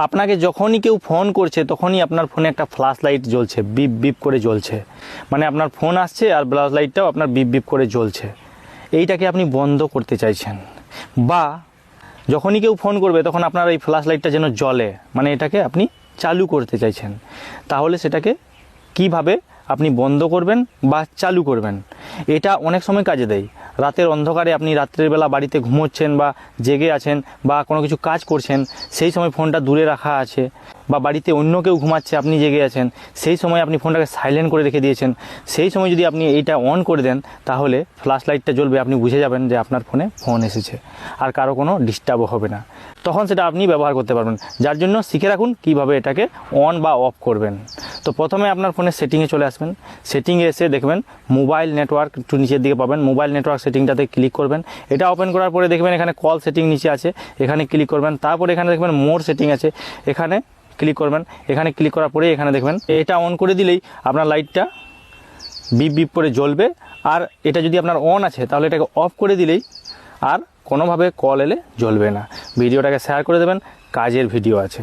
আপনাকে যখনই কেউ ফোন করছে তখনই আপনার ফোনে একটা ফ্ল্যাশ লাইট জ্বলছে, বিপ বিপ করে জ্বলছে। মানে আপনার ফোন আসছে আর ফ্ল্যাশ লাইটটাও আপনার বিপ বিপ করে জ্বলছে। এইটাকে আপনি বন্ধ করতে চাইছেন, বা যখনই কেউ ফোন করবে তখন আপনার এই ফ্ল্যাশ লাইটটা যেন জ্বলে, মানে এটাকে আপনি চালু করতে চাইছেন। তাহলে সেটাকে কিভাবে আপনি বন্ধ করবেন বা চালু করবেন, এটা অনেক সময় কাজে দেয়। রাতের অন্ধকারে আপনি রাত্রের বেলা বাড়িতে ঘুমোচ্ছেন বা জেগে আছেন বা কোনো কিছু কাজ করছেন, সেই সময় ফোনটা দূরে রাখা আছে, বা বাড়িতে অন্য কেউ ঘুমাচ্ছে আপনি জেগে আছেন, সেই সময় আপনি ফোনটাকে সাইলেন্ট করে রেখে দিয়েছেন, সেই সময় যদি আপনি এইটা অন করে দেন তাহলে ফ্ল্যাশ লাইটটা জ্বলবে, আপনি বুঝে যাবেন যে আপনার ফোনে ফোন এসেছে, আর কারো কোনো ডিস্টার্বও হবে না। তখন সেটা আপনি ব্যবহার করতে পারবেন। যার জন্য শিখে রাখুন কীভাবে এটাকে অন বা অফ করবেন। তো প্রথমে আপনার ফোনের সেটিংয়ে চলে আসবেন। সেটিংয়ে এসে দেখবেন মোবাইল নেটওয়ার্ক, একটু নিচের দিকে পাবেন, মোবাইল নেটওয়ার্ক সেটিংটাতে ক্লিক করবেন। এটা ওপেন করার পরে দেখবেন এখানে কল সেটিং নিচে আছে, এখানে ক্লিক করবেন। তারপরে এখানে দেখবেন মোর সেটিং আছে, এখানে ক্লিক করবেন। এখানে ক্লিক করার পরে এখানে দেখবেন এটা অন করে দিলেই আপনার লাইটটা বিপ বিপ করে জ্বলবে। আর এটা যদি আপনার অন আছে তাহলে এটাকে অফ করে দিলেই আর কোনোভাবে কল এলে জ্বলবে না। ভিডিওটাকে শেয়ার করে দেবেন, কাজের ভিডিও আছে।